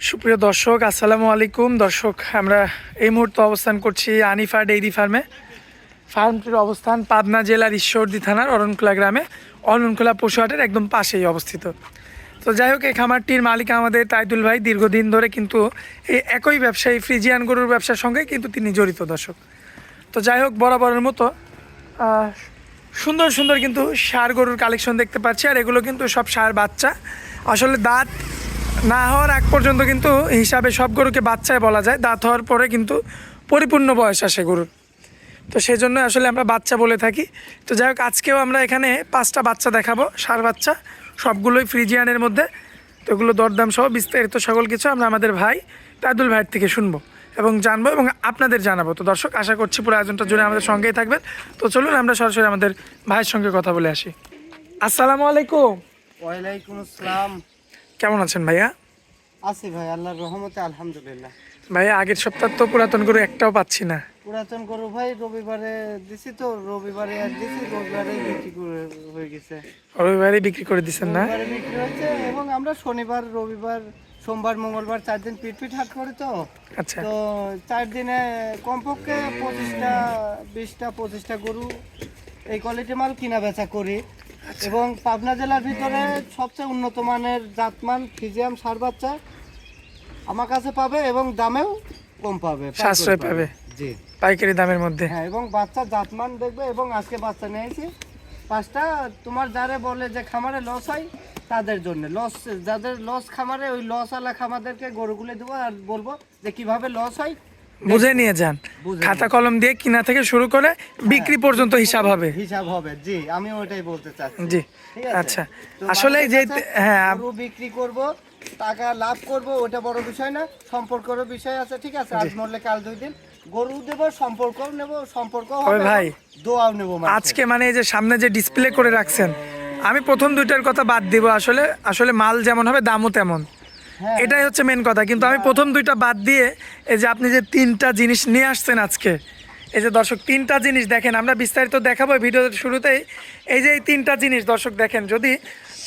সুপ্রিয় দর্শক, আসসালামু আলাইকুম। দর্শক, আমরা এই মুহূর্তে অবস্থান করছি আনিফা ডেইরি ফার্মে। ফার্মটির অবস্থান পাবনা জেলার ঈশ্বরদী থানার অরণখোলা গ্রামে, অরণখোলা পশুহাটের একদম পাশেই অবস্থিত। তো যাই হোক, এই খামারটির মালিক আমাদের তাইদুল ভাই। দীর্ঘদিন ধরে কিন্তু এই একই ব্যবসায়ী ফ্রিজিয়ান গরুর ব্যবসার সঙ্গে কিন্তু তিনি জড়িত। দর্শক, তো যাই হোক, বরাবরের মতো সুন্দর সুন্দর কিন্তু ষাঁড় গরুর কালেকশন দেখতে পাচ্ছি। আর এগুলো কিন্তু সব ষাঁড় বাচ্চা। আসলে দাঁত না হওয়ার আগ পর্যন্ত কিন্তু হিসাবে সব গরুকে বাচ্চায় বলা যায়, দাঁত হওয়ার পরে কিন্তু পরিপূর্ণ বয়স আসে গরুর। তো সেই জন্য আসলে আমরা বাচ্চা বলে থাকি। তো যাই হোক, আজকেও আমরা এখানে 5টা বাচ্চা দেখাবো, ষাঁড় বাচ্চা, সবগুলোই ফ্রিজিয়ানের মধ্যে। তো এগুলো দরদাম সহ বিস্তারিত সকল কিছু আমরা আমাদের ভাই তাইদুল ভাইয়ের থেকে শুনবো এবং জানবো এবং আপনাদের জানাবো। তো দর্শক, আশা করছি পুরো আয়োজনটা জুড়ে আমাদের সঙ্গেই থাকবেন। তো চলুন আমরা সরাসরি আমাদের ভাইয়ের সঙ্গে কথা বলে আসি। আসসালামু আলাইকুম। ওয়ালাইকুম আসসালাম। কেমন আছেন ভাইয়া? আছি ভাই, আল্লাহর রহমতে আলহামদুলিল্লাহ। ভাইয়া, আগের সপ্তাহ তো পুরাতন গরু একটাও পাচ্ছি না। পুরাতন গরু ভাই রবিবারে দিছি, তো রবিবারে আর দিছি, রবিবারে বিক্রি করে হয়ে গেছে। রবিবারই বিক্রি করে দিচ্ছেন না? রবিবারে বিক্রি হচ্ছে এবং আমরা শনিবার, রবিবার, সোমবার, মঙ্গলবার 4 দিন পিট হাট করি। তো আচ্ছা, তো 4 দিনে কমপক্ষে 25টা 20টা 25টা গরু এই কোয়ালিটি মাল কিনা বেচা করি। এবং পাবনা জেলার ভিতরে সবচেয়ে উন্নত মানের জাতমান ফ্রিজিয়াম ষাঁড় বাচ্চা আমার কাছে পাবে এবং দামেও কম পাবে, সাশ্রয় পাবে। জি, পাইকারি দামের মধ্যে। হ্যাঁ, এবং বাচ্চা জাতমান দেখবে। এবং আজকে বাচ্চা নিয়েছি 5টা। তোমার যারা বলে যে খামারে লস হয় তাদের জন্য, লস যাদের লস খামারে, ওই লস ওয়ালা খামারদেরকে গরুগুলো দেবো আর বলবো যে কিভাবে লস হয় বুঝে নিয়ে যান। খাতা কলম দিয়ে কিনা থেকে শুরু করে বিক্রি পর্যন্ত হিসাব হবে। হিসাব হবে। জি, আমি ওইটাই বলতে চাচ্ছি। জি, ঠিক আছে? আচ্ছা। তো আসলে যে হ্যাঁ, গরু বিক্রি করব, টাকা লাভ করব, ওটা বড় বিষয় না, সম্পর্কেরও বিষয় আছে। ঠিক আছে, আজ মরলে কাল 2 দিন গরু দেব, সম্পর্কও নেব, সম্পর্ক হবে ভাই, দোয়াও নেব। আজকে মানে এই যে সামনে যে ডিসপ্লে করে রাখছেন, আমি প্রথম দুইটার কথা বাদ দিব। আসলে আসলে মাল যেমন হবে দামও তেমন, হ্যাঁ, এটাই হচ্ছে মেন কথা। কিন্তু আমি প্রথম দুইটা বাদ দিয়ে এই যে আপনি যে 3টা জিনিস নিয়ে আসছেন আজকে, এই যে দর্শক 3টা জিনিস দেখেন, আমরা বিস্তারিত দেখাবো ভিডিওর শুরুতেই। এই যে এই 3টা জিনিস দর্শক দেখেন, যদি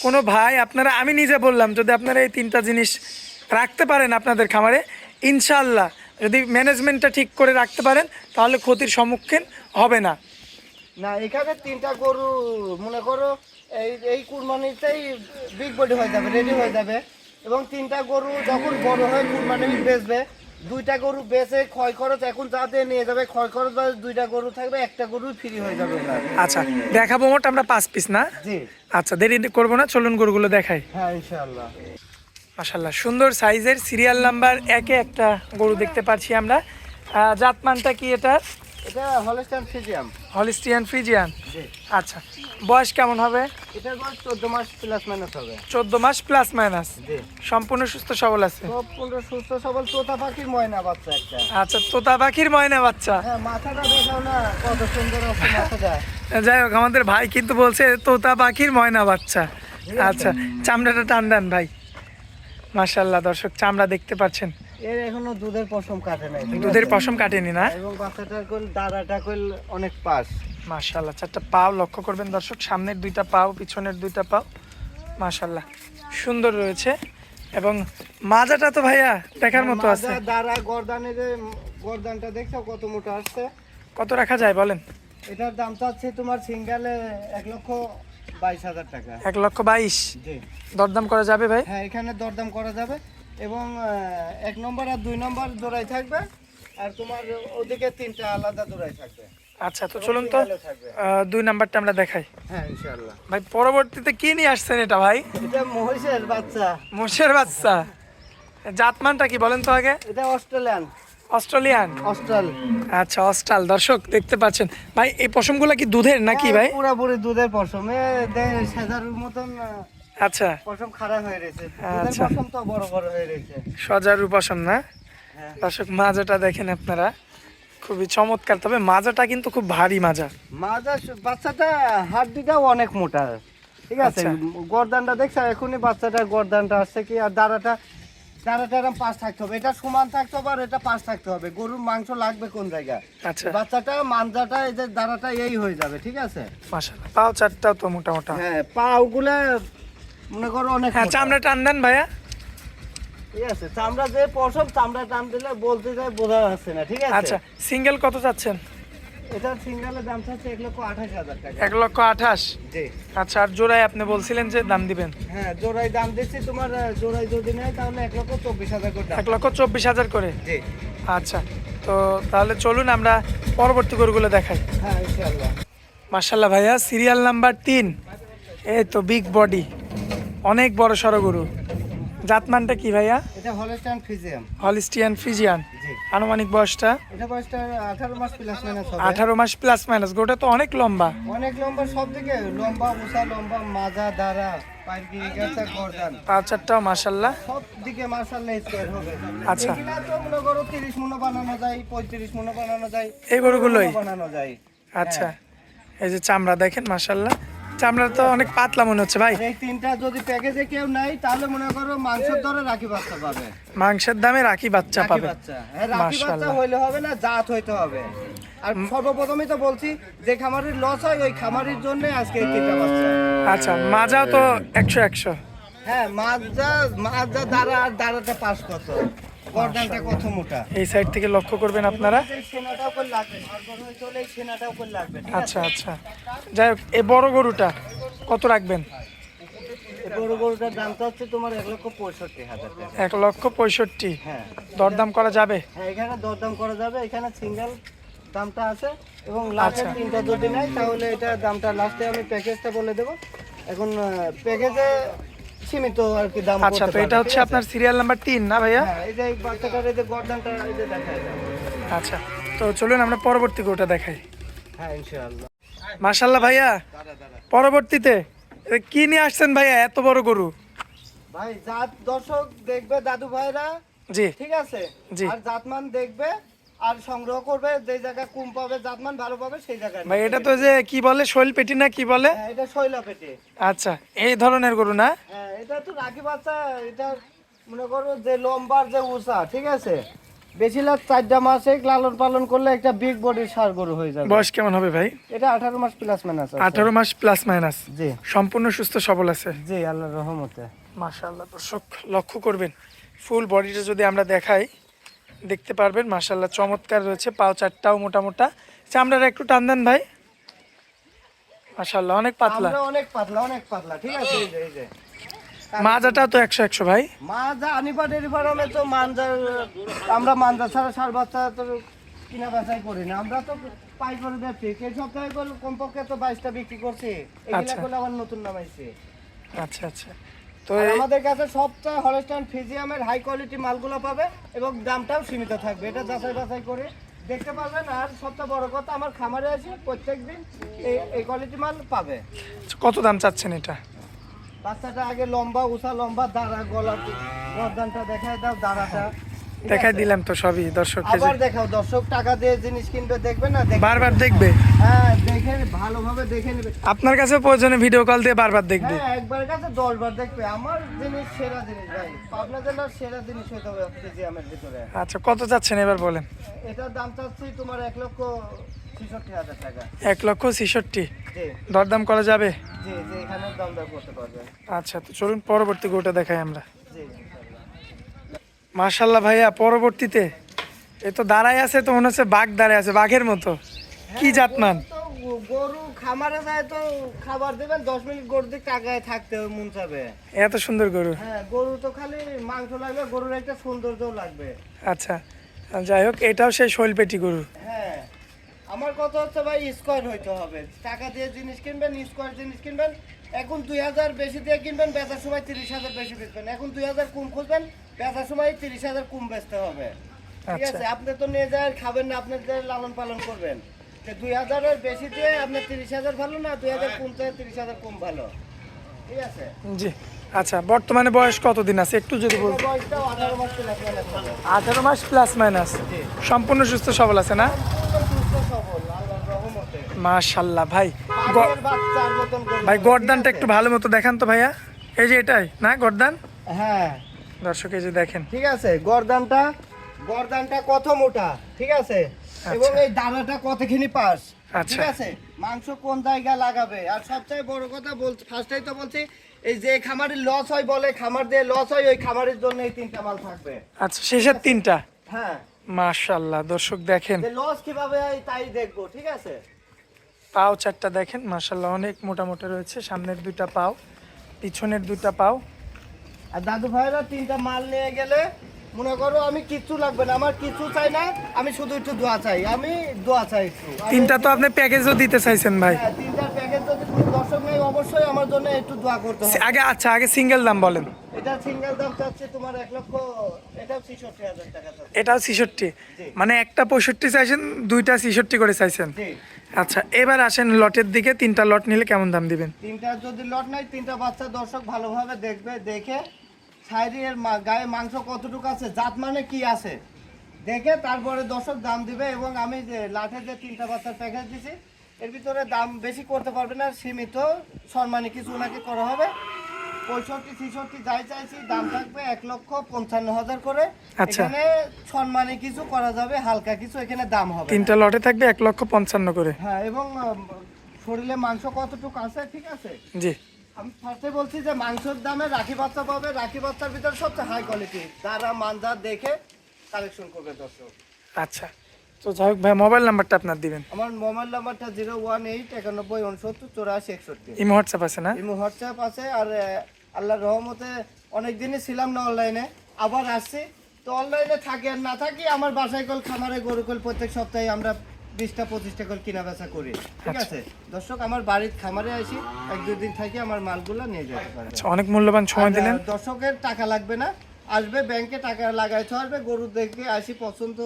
কোনো ভাই আপনারা, আমি নিজে বললাম, যদি আপনারা এই 3টা জিনিস রাখতে পারেন আপনাদের খামারে, ইনশাল্লাহ যদি ম্যানেজমেন্টটা ঠিক করে রাখতে পারেন তাহলে ক্ষতির সম্মুখীন হবে না। না, এখানে 3টা গরু মনে করো এই এই কুরবানিতেই বিগ বডি হয়ে যাবে, রেডি হয়ে যাবে। এবং 3টা গরু যখন বড় হয়ে কুরবানি বেচবে, 2টা গরু বেচে ক্ষয় খরচ এখন যা দিয়ে নিয়ে যাবে, ক্ষয় খরচ বা 2টা গরু থাকবে, একটা গরু ফ্রি হয়ে যাবে। আচ্ছা, দেখাবো মোট আমরা 5 পিস না? জি, আচ্ছা, দেরি করবো না, চলুন গরুগুলো দেখাই। হ্যাঁ, ইনশাআল্লাহ। মাশাআল্লাহ, সুন্দর সাইজের সিরিয়াল নাম্বার 1-এ একটা গরু দেখতে পাচ্ছি আমরা। জাতমানটা কি এটা? এটা হলস্টাইন ফ্রিজিয়াম। হলিস্টিয়ান ফ্রিজিয়ান। জি, আচ্ছা, বয়স কেমন হবে? এটার বয়স 14 মাস প্লাস মাইনাস হবে। 14 মাস প্লাস মাইনাস। জি, সম্পূর্ণ সুস্থ সবল আছে। সম্পূর্ণ সুস্থ সবল তোতা পাখির ময়না বাচ্চা একটা। আচ্ছা, তোতা পাখির ময়না বাচ্চা। হ্যাঁ, মাথাটা দেখাও না, কত সুন্দর আছে মাথাটা। যাই হোক, আমাদের ভাই কিন্তু বলছে তোতা পাখির ময়না বাচ্চা। আচ্ছা, চামড়াটা টান দেন ভাই। মাশাআল্লাহ, দর্শক চামড়া দেখতে পাচ্ছেন, এর এখনো দুধের পশম কাটে নাই, ঠিক দুধের আছে? পশম কাটেনি না? এবং বাচ্চাটার কোল, দাঁড়াটা কোল অনেক পাশ। মাশাআল্লাহ, 4টা পাও লক্ষ্য করবেন দর্শক, সামনের 2টা পাও, পিছনের 2টা পাও, মাশাআল্লাহ সুন্দর রয়েছে। এবং মাজাটা তো ভাইয়া দেখার মতো আছে। মাজা, দাঁড়া, গর্দানের যে গর্দানটা দেখছো কত মোটা আসছে। কত রাখা যায় বলেন? এটার দাম চাচ্ছে তোমার সিঙ্গেলে 1,22,000 টাকা। 1,22,000। জি, দরদাম করা যাবে ভাই? হ্যাঁ, এখানে দরদাম করা যাবে। এবং 1 নম্বর আর 2 নম্বর জোড়াই থাকবে, আর তোমার ওদিকে 3টা আলাদা জোড়াই থাকবে। আচ্ছা, তো চলুন তো থাকবে। 2 নাম্বারটা আমরা দেখাই। হ্যাঁ, ইনশাআল্লাহ। ভাই, পরবর্তীতে কি নিয়ে আসছেন এটা ভাই? এটা মহিষের বাচ্চা। মোষের বাচ্চা। জাতমানটা কি বলেন তো আগে? এটা অস্ট্রেলিয়ান। অস্ট্রেলিয়ান। অস্ট্রাল। আচ্ছা, অস্ট্রাল। দর্শক দেখতে পাচ্ছেন ভাই, এই পশমগুলা কি দুধের নাকি ভাই? পুরোপুরি দুধের পশম। সাজারুর মতন আচ্ছা, পশম খারাপ হয়ে রয়েছে। দুধের আচ্ছা। পশম তো বড় বড় হয়ে রয়েছে। সজারু পশম না? হ্যাঁ। দর্শক, মাজাটা দেখেন আপনারা, খুবই চমৎকার। তবে মাজাটা কিন্তু খুব ভারী মাজা। মাজা বাচ্চাটা হাড্ডিটাও অনেক মোটা। ঠিক আছে, আচ্ছা। গর্দানটা দেখছো এখনই, বাচ্চাটার গর্দানটা আসছে কি, আর দাঁড়াটা এরকম পাশ থাকতে হবে, এটা সমান থাকতে হবে, আর এটা পাশ থাকতে হবে। গরুর মাংস লাগবে কোন জায়গায়? আচ্ছা, বাচ্চাটা মানজাটা, এই যে দাঁড়াটা এই হয়ে যাবে। ঠিক আছে, মাশাআল্লাহ, পাও 4টাও তো মোটা মোটা। হ্যাঁ, পাগুলা মনে করো অনেক হ্যাঁ, মোটা। চামড়া টান দেন ভাইয়া। ঠিক আছে, চামড়া যে পশম, চামড়া টান দিলে বলতে যায় বোঝা যাচ্ছে না, ঠিক আছে। আচ্ছা, সিঙ্গেল কত চাচ্ছেন? এটা সিঙ্গেলের দাম হচ্ছে 1,28,000 টাকা। 1,28,000। জি। আচ্ছা, আর জোড়ায় আপনি বলছিলেন যে দাম দিবেন? হ্যাঁ, জোড়ায় দাম দিচ্ছি তোমার, জোড়ায় যদি নেয় তাহলে 1,24,000 করে দাম। 1,24,000 করে। জি। আচ্ছা, তো তাহলে চলুন আমরা পরবর্তী গরুগুলো দেখাই। হ্যাঁ, ইনশাআল্লাহ। মাশাল্লাহ ভাইয়া, সিরিয়াল নাম্বার 3। এই তো বিগ বডি, অনেক বড় সড়ো গরু। জাতমানটা কি ভাইয়া? এটা হলস্টাইন ফ্রিজিয়ান। Holstein Friesian. জি। আনুমানিক বয়সটা? এটা বয়সটা 18 মাস প্লাস মাইনাস হবে। 18 মাস প্লাস মাইনাস। গরুটা তো অনেক লম্বা। অনেক লম্বা, সব দিকে লম্বা, উঁচা লম্বা, মাজা, দাঁড়া, পায়ের গিরিগাছা, গর্দান, পা চারটাও মাশাল্লাহ। সব দিকে মাশাআল্লাহ স্কয়ার হবে। আচ্ছা। এগুলা তো মনে করো 30 মণ বানানো যায়, 35 মণ বানানো যায়, এই গরুগুলোই? 15 মণ বানানো যায়। আচ্ছা, এই যে চামড়া দেখেন মাশাল্লাহ, চামড়া তো অনেক পাতলা মনে হচ্ছে ভাই। আর এই তিনটা যদি প্যাকেজে কেউ নাই তাহলে মনে করো মাংসের দরে রাখি বাচ্চা পাবে। মাংসের দামে রাখি বাচ্চা রাখি পাবে। বাচ্চা, হ্যাঁ, রাখি বাচ্চা মাশাআল্লাহ। হইলে হবে না, জাত হইতে হবে। আর সর্বপ্রথমই তো বলছি যে খামারির লস হয় ওই খামারির জন্য আজকে এই তিনটা বাচ্চা। আচ্ছা, মাজাও তো 100-100। হ্যাঁ, মাজা দাঁড়া, আর দাঁড়াটা পাস কত, গর্দানটা কত মোটা। এই সাইড থেকে লক্ষ্য করবেন আপনারা। এই সেনাটাও করে লাগবে, সর্বপ্রথম চলে এই সেনাটাও করে লাগবে, ঠিক আছে? আচ্ছা আচ্ছা, যাই হোক, এই বড় গরুটা কত রাখবেন? এই বড় গরুটার দামটা হচ্ছে তোমার 1,65,000 টাকা। 1,65,000। হ্যাঁ। দরদাম করা যাবে? হ্যাঁ, এখানে দরদাম করা যাবে, এখানে সিঙ্গেল দামটা আছে এবং লাস্টের আচ্ছা। তিনটা যদি নেয় তাহলে এটা দামটা লাস্টে আমি প্যাকেজটা বলে দেবো। এখন প্যাকেজে সীমিত আর কি দাম আচ্ছা, করতে তো এটা পারবে, হচ্ছে ঠিক আছে? আপনার সিরিয়াল নাম্বার 3 না ভাইয়া? হ্যাঁ, এই যে এই বাচ্চাটার এই যে গর্দানটা এই যে দেখায় দাও। আচ্ছা, তো চলুন আমরা পরবর্তী গরুটা দেখাই। হ্যাঁ, ইনশাআল্লাহ। মাশাল্লাহ ভাইয়া, পরবর্তীতে এ কি নিয়ে আসছেন ভাইয়া এত বড় গরু? ভাই, জাত দর্শক দেখবে দাদু ভাইরা, জি ঠিক আছে? জি। আর জাতমান দেখবে আর সংগ্রহ করবে, যে জায়গা কম পাবে জাতমান ভালো পাবে সেই জায়গায় ভাই, নিয়ে এটা যাবে। তো যে কি বলে, শৈল পেটি না কি বলে? হ্যাঁ, এটা শৈলা পেটে। আচ্ছা, এই ধরনের গরু না? হ্যাঁ, এটা তো রাখি বাচ্চা, এটা মনে করো যে লম্বার যে উঁচা, ঠিক আছে? বেশি লাভ 4টা মাসে লালন পালন করলে একটা বিগ বডির ষাঁড় গরু হয়ে যাবে। বয়স কেমন হবে ভাই? এটা 18 মাস প্লাস মাইনাস আছে। 18 মাস প্লাস মাইনাস। জি সম্পূর্ণ সুস্থ সবল আছে। জি, আল্লাহর রহমতে। মাশাআল্লাহ, দর্শক লক্ষ্য করবেন, ফুল বডিটা যদি আমরা দেখাই দেখতে পারবেন মাশাআল্লাহ চমৎকার রয়েছে। পাও চারটাও মোটা মোটা। চামড়াটা একটু টান দেন ভাই। মাশাআল্লাহ, অনেক পাতলা। আমরা অনেক পাতলা, অনেক পাতলা, ঠিক আছে? এই যে মাজাটাও তো 100-100 ভাই। মাজা আনিপা ডেরি ফার্মে তো মানজার, আমরা মানজা ছাড়া ষাঁড় বাচ্চা তো কিনা বেচাই করি না, আমরা তো পাইকারি ব্যবসা। এই সপ্তাহে করে কমপক্ষে তো 22টা বিক্রি করছি, এগুলা আচ্ছা। করলে আবার নতুন নামাইছে। আচ্ছা আচ্ছা, তো আর আমাদের কাছে সবচেয়ে হলস্টাইন ফ্রিজিয়ামের হাই কোয়ালিটি মালগুলো পাবে এবং দামটাও সীমিত থাকবে, এটা যাচাই বাছাই করে দেখতে পারবেন। আর সবচেয়ে বড় কথা, আমার খামারে আছে প্রত্যেকদিন এই কোয়ালিটি মাল পাবে। কত দাম চাচ্ছেন এটা? বাচ্চাটা আগে লম্বা, উঁচা লম্বা, দাঁড়া, গলা, গর্দানটা দেখায় দাও, দাঁড়াটা ঠিক দেখাই আছে? দিলাম তো সবই দর্শককে। আবার দেখাও, দর্শক টাকা দিয়ে জিনিস কিনবে, দেখবে না, দেখবে। বারবার দেখবে? হ্যাঁ, দেখে ভালোভাবে দেখে নেবে। আপনার কাছে প্রয়োজনে ভিডিও কল দিয়ে বারবার দেখবে? হ্যাঁ, একবার কাছে 10 বার দেখবে। আমার জিনিস সেরা জিনিস ভাই, পাবনা জেলার সেরা জিনিস হইতে হবে ফ্রিজিয়ামের ভিতরে। আচ্ছা, কত চাচ্ছেন এবার বলেন? এটার দাম চাচ্ছি তোমার 1,66,000 টাকা। 1,66,000। জি দরদাম করা যাবে? জি জি, এখানে দাম দর করতে পারবে। আচ্ছা, তো চলুন পরবর্তী গরুটা দেখাই আমরা। জি ইনশাআল্লাহ। মাশাল্লাহ ভাইয়া, পরবর্তীতে এ তো দাঁড়ায় আছে, তো মনে হচ্ছে বাঘ দাঁড়ায় আছে, বাঘের মতো। কি জাতমান? তো গরু খামারে যায় তো খাবার দেবেন, 10 মিনিট গরু দিকে টাকায় থাকতে মন চাবে। এত সুন্দর গরু। হ্যাঁ, গরু তো খালি মাংস লাগবে, গরুর একটা সৌন্দর্যও লাগবে। আচ্ছা, যাই হোক, এটাও সেই শৈলপেটি গরু। হ্যাঁ, আমার কথা হচ্ছে ভাই স্কোয়ার হইতে হবে। টাকা দিয়ে জিনিস কিনবেন, স্কোয়ার জিনিস কিনবেন। এখন 2,000 বেশি দিয়ে কিনবেন, বেচার সময় 30,000 বেশি বেচবেন। এখন 2,000 কম খুঁজবেন, বেচার সময় 30,000 কম বেচতে হবে, ঠিক আচ্ছা। আছে? আপনি তো নিয়ে যায় খাবেন না, আপনি যে লালন পালন করবেন। 2,000 এর বেশি দিয়ে আপনার 30,000 ভালো না, 2,000 কম থেকে 30,000 কম ভালো, ঠিক আছে? জি। আচ্ছা, বর্তমানে বয়স কতদিন আছে একটু যদি বল? এটার বয়সটাও 18 মাস প্লাস মাইনাস হবে। 18 মাস প্লাস মাইনাস। জি। সম্পূর্ণ সুস্থ সবল আছে না? সম্পূর্ণ সুস্থ সবল, আল্লাহর রহমতে। মাশাল্লাহ ভাই। পাগলের বাচ্চার মতন গরু, ভাই, ঠিক গর্দানটা আছে? একটু ভালো মতো দেখান তো ভাইয়া। এই যে এটাই না গর্দান? হ্যাঁ, দর্শক এই যে দেখেন। ঠিক আছে। গর্দানটা কত মোটা, ঠিক আছে? এবং এই দানাটা কতখানি পাস, আচ্ছা। ঠিক আছে? মাংস কোন জায়গা লাগাবে, আর সবচেয়ে বড় কথা বলছি, ফার্স্টেই তো বলছি এই যে খামারের লস হয় বলে খামার দিয়ে লস হয়, ওই খামারের জন্য এই তিনটা মাল থাকবে। আচ্ছা, শেষের তিনটা। হ্যাঁ, মাশাআল্লাহ, দর্শক দেখেন যে লস কিভাবে হয় তাই দেখবো, ঠিক আছে। পাও চারটা দেখেন, মাশাআল্লাহ অনেক মোটামুটি রয়েছে। সামনের দুইটা পাও, পিছনের দুইটা পাও। আর দাদু ভাইরা তিনটা মাল নিয়ে গেলে মনে করো আমি কিচ্ছু লাগবে না, আমার কিছু চাই না, আমি শুধু একটু দোয়া চাই, আমি দোয়া চাই একটু। তিনটা তো আপনি প্যাকেজও দিতে চাইছেন ভাই। হ্যাঁ, তিনটার প্যাকেজ যদি কোনো দর্শক নেই অবশ্যই আমার জন্য একটু দোয়া করতে হবে। আগে সিঙ্গেল দাম বলেন। এটা সিঙ্গেল দাম চাচ্ছে তোমার 1 লক্ষ, এটাও 66,000 টাকা চাচ্ছে। এটাও 66, মানে একটা 65 চাইছেন, দুইটা 66 করে চাইছেন। জি, আচ্ছা, এবার আসেন লটের দিকে। তিনটা লট নিলে কেমন দাম দিবেন? তিনটা যদি লট নাই, তিনটা বাচ্চা দর্শক ভালোভাবে দেখবে, দেখে সাইডের গায়ে মাংস কতটুকু আছে, জাত মানে কি আছে দেখে তারপরে দর্শক দাম দিবে। এবং আমি যে লাঠে যে তিনটা বাচ্চার প্যাকেজ দিছি এর ভিতরে দাম বেশি করতে পারবে না, সীমিত সম্মানী কিছু ওনাকে করা হবে। 65-66 যাই চাইছি দাম থাকবে 1,55,000 করে। আচ্ছা। এখানে সম্মানী কিছু করা যাবে, হালকা কিছু এখানে দাম হবে। তিনটা লটে থাকবে 1,55,000 করে। হ্যাঁ, এবং শরীরে মাংস কতটুকু আছে, ঠিক আছে। জি, আমি ফার্স্টে বলছি যে মাংসের দামে রাখি বাচ্চা পাবে, রাখি বাচ্চার ভিতরে সবচেয়ে হাই কোয়ালিটি, যারা মানজাত দেখে কালেকশন করবে দর্শক। আচ্ছা। তো যাই হোক ভাই, মোবাইল নাম্বারটা আপনার দিবেন। আমার মোবাইল নাম্বারটা 01891696481। ইমো হোয়াটসঅ্যাপ আছে না? ইমো হোয়াটসঅ্যাপ আছে। আর আল্লাহর রহমতে অনেক দিনই ছিলাম না অনলাইনে, আবার আসছি। তো অনলাইনে থাকি আর না থাকি, আমার বাসায় কল খামারে গরু কল প্রত্যেক সপ্তাহে আমরা 20টা-25টা করে কিনা বেচা করি, ঠিক আছে। দর্শক আমার বাড়ির খামারে আসি, 1-2 দিন থাকি, আমার মালগুলো নিয়ে যেতে পারবে। আচ্ছা, অনেক মূল্যবান সময় দিলেন। আর দর্শকের টাকা লাগবে না, আসবে ব্যাংকে টাকা লাগাইতে হবে, গরু দেখে আসি, পছন্দ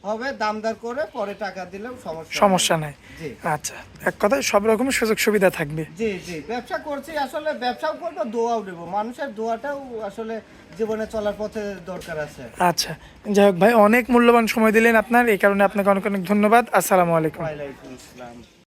হবে দামদার করে পরে টাকা দিলেও সমস্যা নাই। জি, আচ্ছা, এক কথায় সব রকমের সুযোগ সুবিধা থাকবে। জি, জি। ব্যবসা করছি, আসলে ব্যবসাও করবো, দোয়াও দেবো, মানুষের দোয়াটাও আসলে জীবনে চলার পথে দরকার আছে। আচ্ছা, যাই হোক ভাই, অনেক মূল্যবান সময় দিলেন আপনার, এই কারণে আপনাকে অনেক অনেক ধন্যবাদ। আসসালামু আলাইকুম। ওয়ালাইকুম আসসালাম।